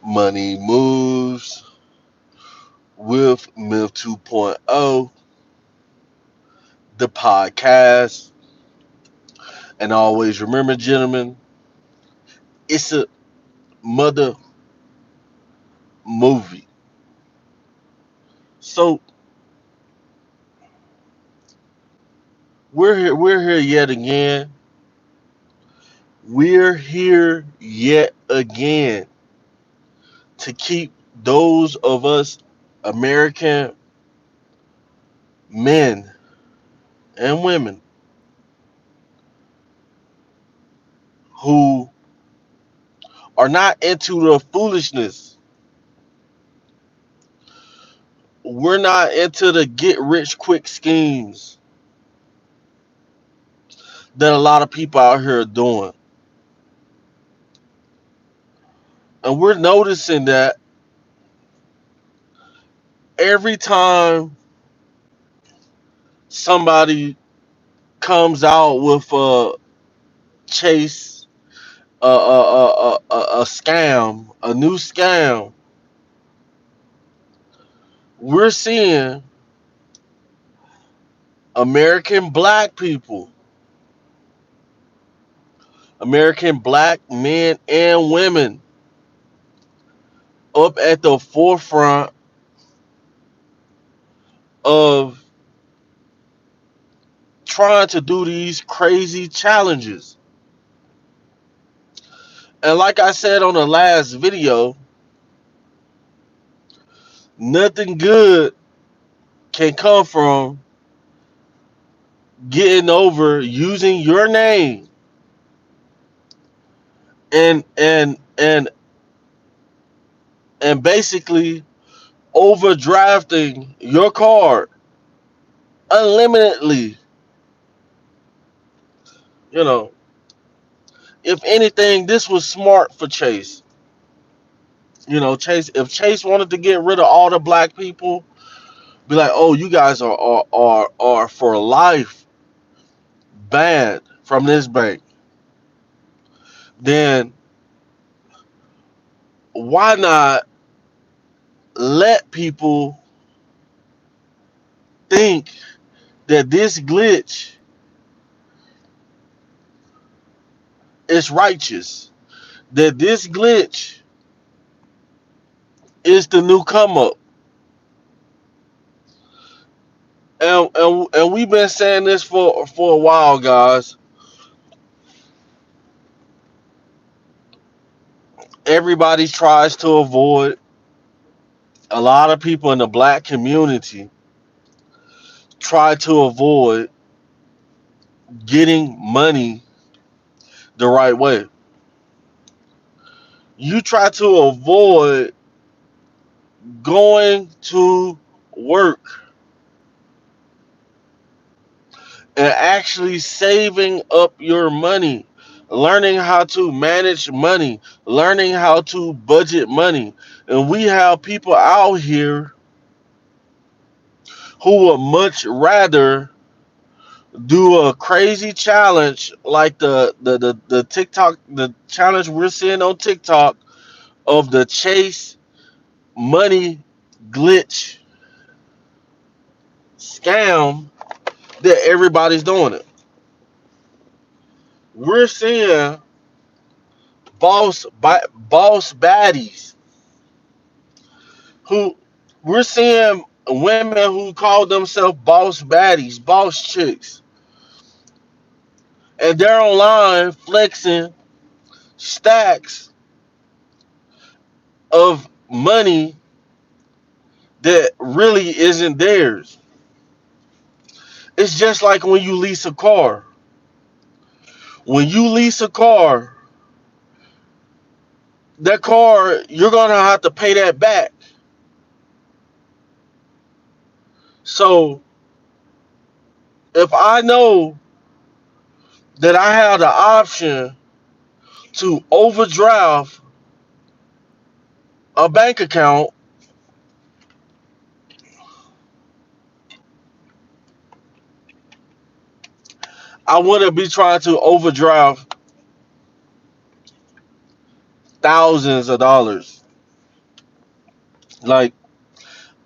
Money Moves with Myth 2.0, the podcast. And always remember, gentlemen, it's a mother movie. So we're here yet again. We're here yet again to keep those of us American men and women who are not into the foolishness. We're not into the get rich quick schemes that a lot of people out here are doing. And we're noticing that every time somebody comes out with a chase, a scam, a new scam, we're seeing American black people, American black men and women up at the forefront of trying to do these crazy challenges. And like I said on the last video, nothing good can come from getting over using your name and basically overdrafting your card unlimitedly. You know, if anything, this was smart for Chase. You know, Chase. If Chase wanted to get rid of all the black people, be like, "Oh, you guys are for life banned from this bank." Then why not let people think that this glitch is righteous? That this glitch is the new come up. And we've been saying this for a while, guys. Everybody tries to avoid, a lot of people in the black community try to avoid getting money the right way. You try to avoid going to work and actually saving up your money, learning how to manage money, learning how to budget money. And we have people out here who would much rather do a crazy challenge like the TikTok, the challenge we're seeing on TikTok of the Chase money glitch scam, that everybody's doing it. We're seeing boss baddies who, we're seeing women who call themselves boss baddies, boss chicks, and they're online flexing stacks of money that really isn't theirs. It's just like when you lease a car. When you lease a car, that car, you're gonna have to pay that back. So if I know that I have the option to overdraft a bank account, I wouldn't be trying to overdraft thousands of dollars. Like,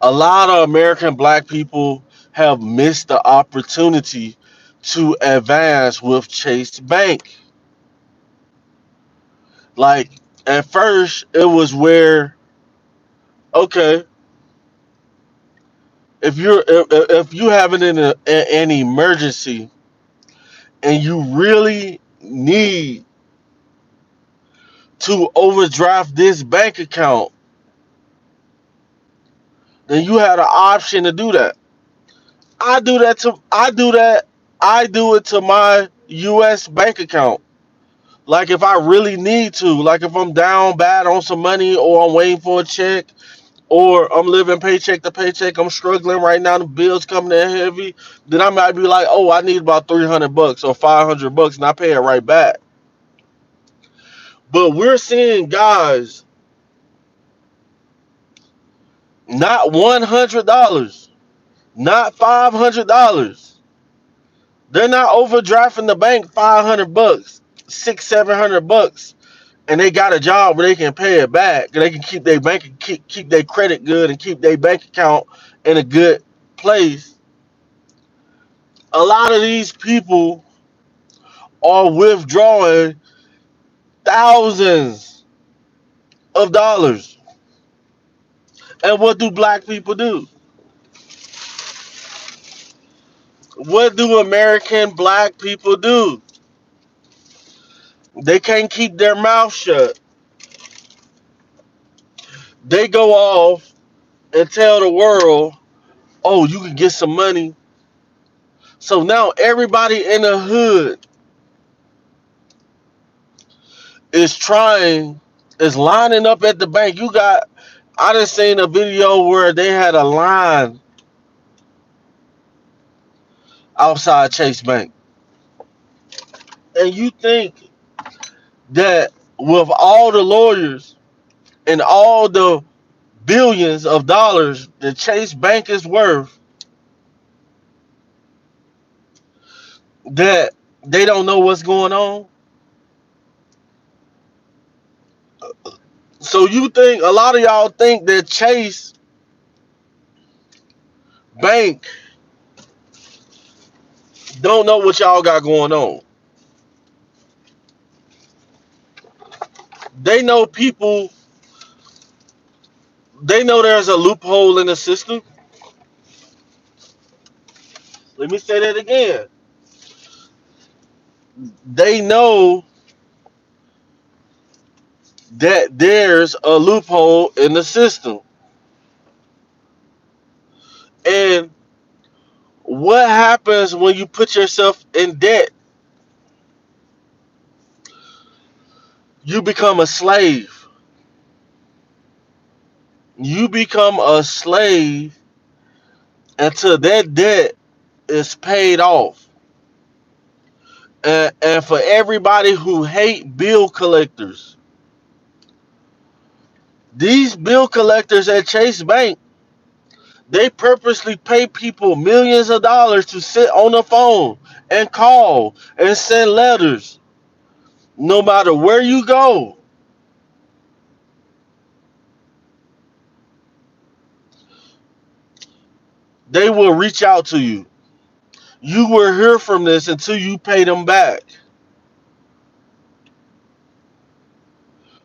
a lot of American black people have missed the opportunity to advance with Chase Bank. Like, at first, it was where, okay, if you having an emergency and you really need to overdraft this bank account, then you had an option to do that. I do it to my US bank account. Like, if I really need to, like if I'm down bad on some money, or I'm waiting for a check, or I'm living paycheck to paycheck, I'm struggling right now, the bills coming in heavy, then I might be like, oh, I need about $300 or $500, and I pay it right back. But we're seeing guys, not $100, not $500. They're not overdrafting the bank $500, $600-700, and they got a job where they can pay it back. They can keep their bank, keep their credit good, and keep their bank account in a good place. A lot of these people are withdrawing thousands of dollars. And what do black people do? What do American black people do? They can't keep their mouth shut. They go off and tell the world, oh, you can get some money. So now everybody in the hood is lining up at the bank. I just seen a video where they had a line outside Chase Bank. And you think that with all the lawyers and all the billions of dollars that Chase Bank is worth, that they don't know what's going on? So you think, a lot of y'all think that Chase Bank don't know what y'all got going on. They know people, they know there's a loophole in the system. Let me say that again. They know that there's a loophole in the system. And what happens when you put yourself in debt? You become a slave. You become a slave until that debt is paid off. And for everybody who hate bill collectors, these bill collectors at Chase Bank, they purposely pay people millions of dollars to sit on the phone and call and send letters. No matter where you go, they will reach out to you. You will hear from this until you pay them back.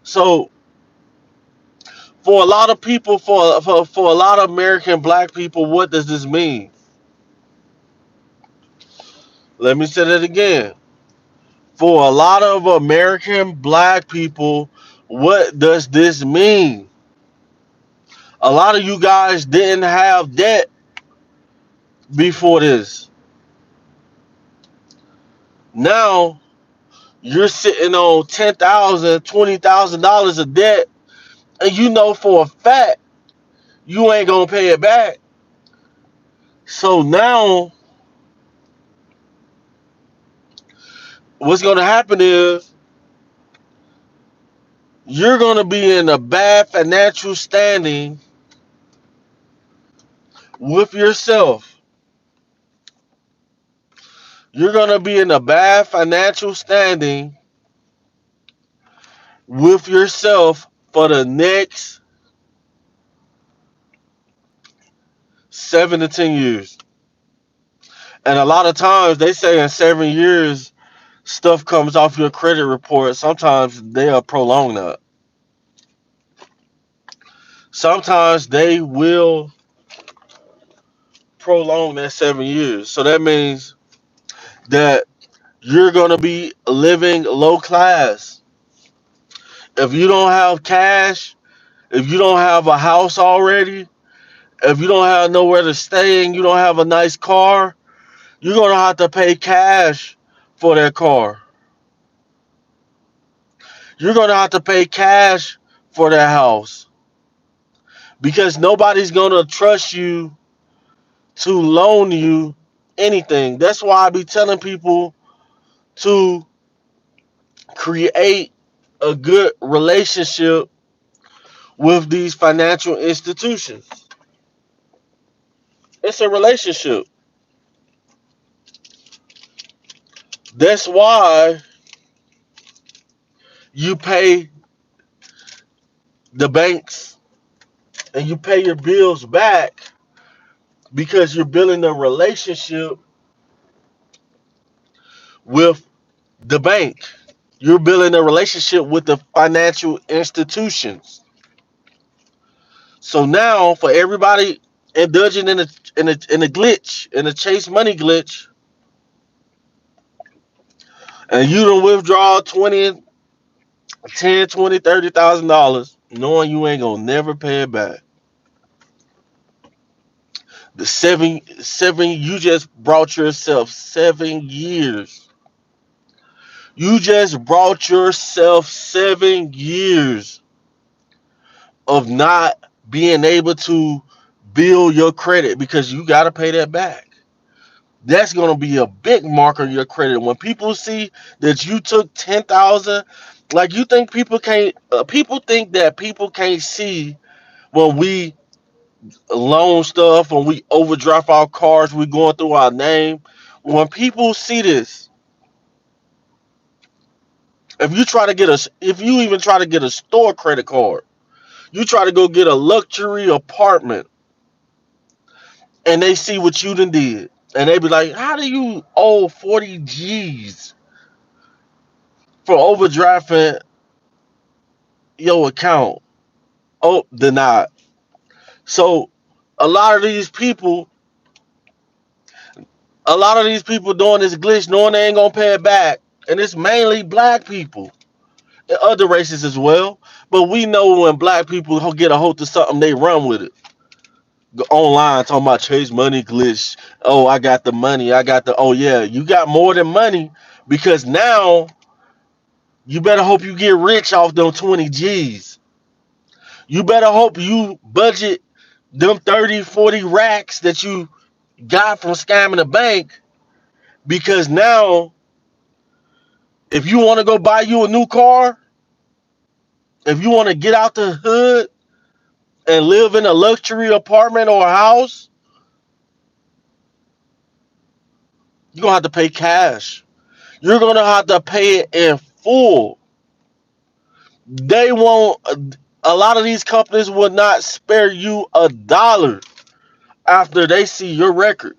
So for a lot of people, for a lot of American black people, what does this mean? Let me say that again. For a lot of American black people, what does this mean? A lot of you guys didn't have debt before this. Now you're sitting on $10,000, $20,000 of debt, and you know for a fact you ain't gonna pay it back. So now what's gonna happen is you're gonna be in a bad financial standing with yourself. You're gonna be in a bad financial standing with yourself for the next 7 to 10 years. And a lot of times they say in 7 years stuff comes off your credit report. Sometimes they'll prolong that. Sometimes they will prolong that 7 years. So that means that you're gonna be living low class. If you don't have cash, if you don't have a house already, if you don't have nowhere to stay and you don't have a nice car, you're gonna have to pay cash for that car. You're gonna have to pay cash for that house because nobody's gonna trust you to loan you anything. That's why I be telling people to create a good relationship with these financial institutions. It's a relationship. That's why you pay the banks and you pay your bills back because you're building a relationship with the bank. You're building a relationship with the financial institutions. So now, for everybody indulging in a glitch, in a Chase Money glitch, and you don't withdraw 20, 10, 20, $30,000, knowing you ain't gonna never pay it back. The seven, you just brought yourself 7 years. You just brought yourself 7 years of not being able to build your credit because you got to pay that back. That's going to be a big mark on your credit. When people see that you took 10,000, like you think people can't, people think that people can't see when we loan stuff, when we overdraft our cars, we going through our name. When people see this, if you even try to get a store credit card, you try to go get a luxury apartment, and they see what you done did, and they be like, "How do you owe 40 G's for overdrafting your account?" Oh, denied. So a lot of these people, a lot of these people doing this glitch, knowing they ain't gonna pay it back, and it's mainly black people and other races as well. But we know when black people get a hold of something, they run with it. Go online talking about Chase Money glitch. Oh, I got the money. I got the. Oh yeah, you got more than money because now you better hope you get rich off them 20 G's. You better hope you budget them 30, 40 racks that you got from scamming the bank because now if you want to go buy you a new car, if you want to get out the hood and live in a luxury apartment or a house, you're gonna have to pay cash. You're gonna have to pay it in full. They won't. A lot of these companies will not spare you a dollar after they see your record.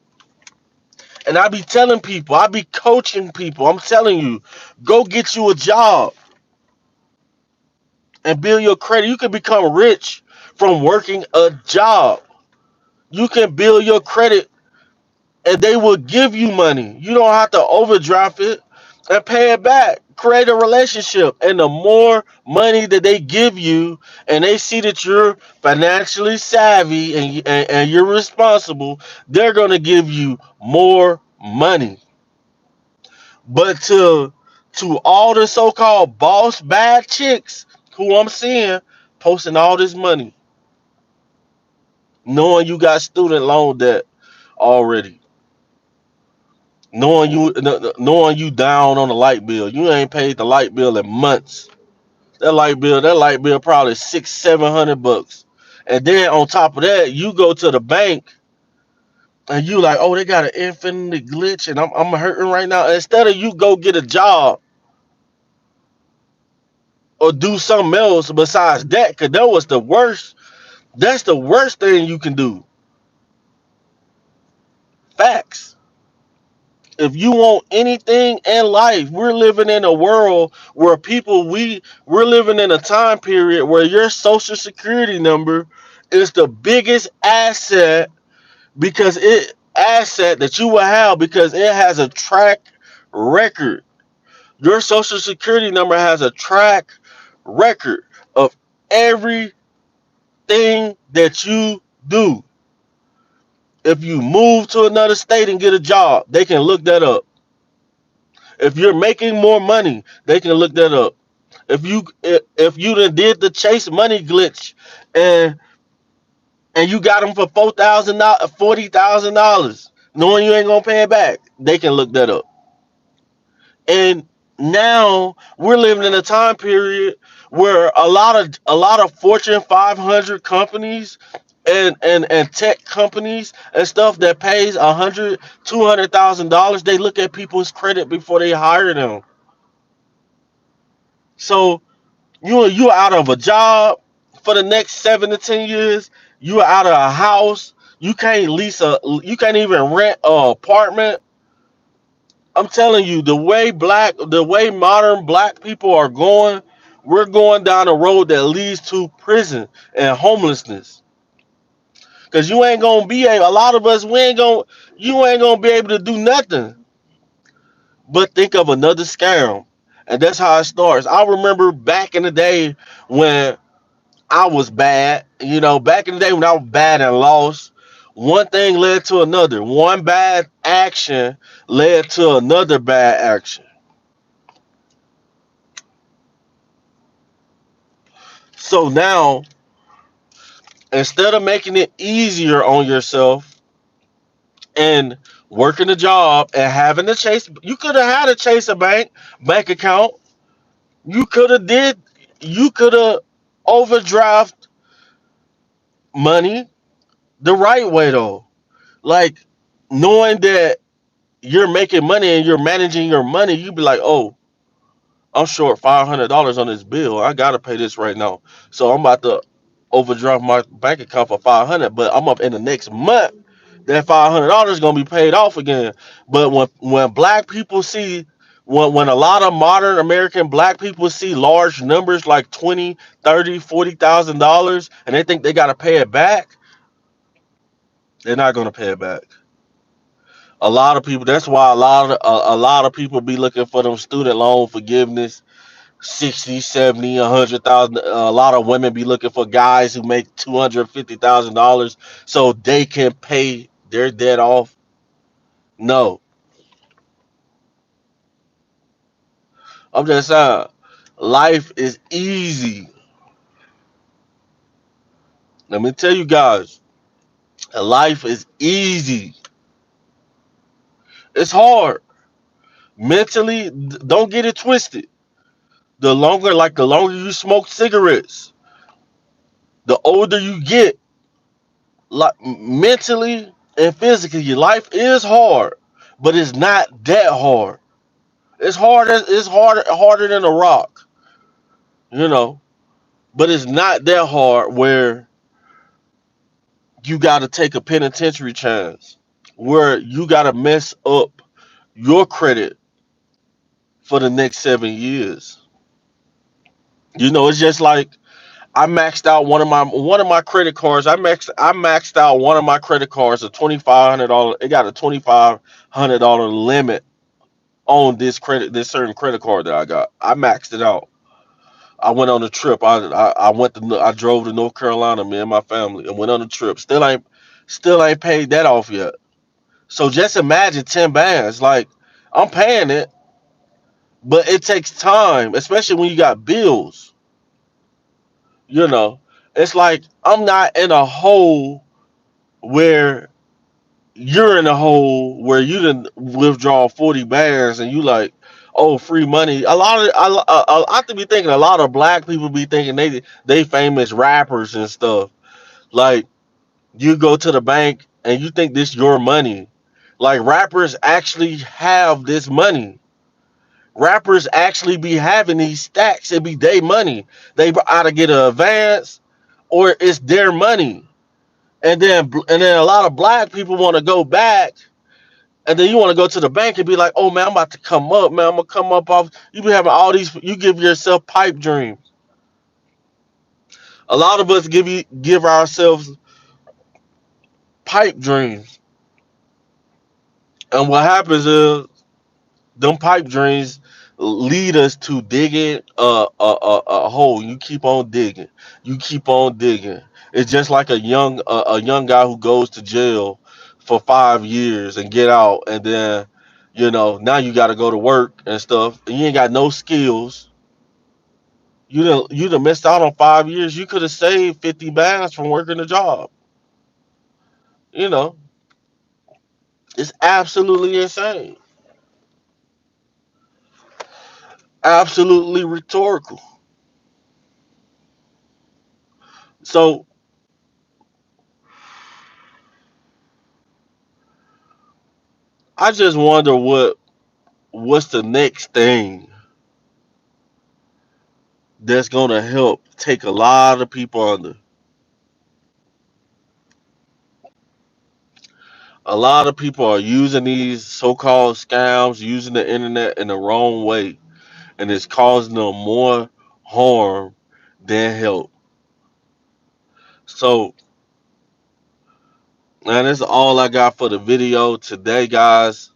And I be telling people, I be coaching people. I'm telling you, go get you a job and build your credit. You can become rich from working a job. You can build your credit and they will give you money. You don't have to overdraft it and pay it back. Create a relationship. And the more money that they give you and they see that you're financially savvy and you're responsible, they're going to give you more money. But to all the so-called boss bad chicks who I'm seeing posting all this money, knowing you got student loan debt already, knowing you down on the light bill, you ain't paid the light bill in months. That light bill probably 600-700 bucks. And then on top of that, you go to the bank and you like, oh, they got an infinite glitch and I'm hurting right now. Instead of you go get a job or do something else besides that, because that was the worst. That's the worst thing you can do. Facts. If you want anything in life, we're living in a world where we're living in a time period where your social security number is the biggest asset that you will have because it has a track record. Your social security number has a track record of everything that you do. If you move to another state and get a job, they can look that up. If you're making more money, they can look that up. If you done did the Chase Money glitch and you got them for $4,000, $40,000, knowing you ain't gonna pay it back, they can look that up. And now we're living in a time period where a lot of Fortune 500 companies and tech companies and stuff that pays $100,000, $200,000, they look at people's credit before they hire them. So you're out of a job for the next 7 to 10 years. You're out of a house. You can't even rent an apartment. I'm telling you, the way modern black people are going, we're going down a road that leads to prison and homelessness. Cause you ain't gonna be able. A lot of us, you ain't gonna be able to do nothing but think of another scam, and that's how it starts. I remember back in the day when I was bad. Back in the day when I was bad and lost, one thing led to another. One bad action led to another bad action. So now, instead of making it easier on yourself and working a job and having to chase, you could have had to chase a bank account. You could have did, you could have overdraft money the right way though. Like knowing that you're making money and you're managing your money, you be like, oh, I'm short $500 on this bill. I gotta pay this right now. So I'm about to overdraft my bank account for 500, but I'm up in the next month. That $500 gonna be paid off again. But when black people see when a lot of modern American black people see large numbers like 20, 30, $40,000 and they think they gotta pay it back, they're not gonna pay it back. A lot of people. That's why a lot of people be looking for them student loan forgiveness, 60, 70, 100,000. A lot of women be looking for guys who make $250,000 so they can pay their debt off. No, I'm just saying, life is easy. Let me tell you guys, life is easy. It's hard mentally. Don't get it twisted. The longer you smoke cigarettes, the older you get, like mentally and physically, your life is hard, but it's not that hard. It's harder than a rock, you know. But it's not that hard where you got to take a penitentiary chance, where you got to mess up your credit for the next 7 years. It's just like I maxed out one of my credit cards. I maxed out one of my credit cards, a $2,500. It got a $2,500 limit on this certain credit card that I got. I maxed it out. I went on a trip. I drove to North Carolina, me and my family, and went on a trip. Still ain't paid that off yet. So just imagine 10 bands. Like I'm paying it, but it takes time, especially when you got bills. You know, it's like I'm not in a hole where you're in a hole where you didn't withdraw 40 bands and you like, oh, free money. I have to be thinking a lot of black people be thinking they famous rappers and stuff. Like you go to the bank and you think this your money. Like rappers actually have this money. Rappers actually be having these stacks. It be their money. They either get an advance or it's their money. And then a lot of black people want to go back And then you want to go to the bank and be like, oh man, I'm about to come up, man. I'm gonna come up off. You be having all these. You give yourself pipe dreams. A lot of us give ourselves pipe dreams, and what happens is them pipe dreams lead us to digging a hole. You keep on digging. You keep on digging. It's just like a young guy who goes to jail for 5 years and get out, and then now you got to go to work and stuff, and you ain't got no skills. You done missed out on 5 years. You could have saved 50 bands from working a job. You know, it's absolutely insane, absolutely rhetorical. So I just wonder what's the next thing that's gonna help take a lot of people under. A lot of people are using these so-called scams, using the internet in the wrong way, and it's causing them more harm than help. So, man, that's all I got for the video today, guys.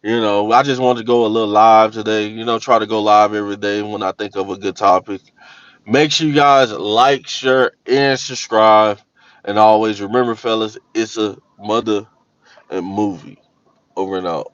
I just wanted to go a little live today. Try to go live every day when I think of a good topic. Make sure you guys like, share, and subscribe. And always remember, fellas, it's a mother and movie. Over and out.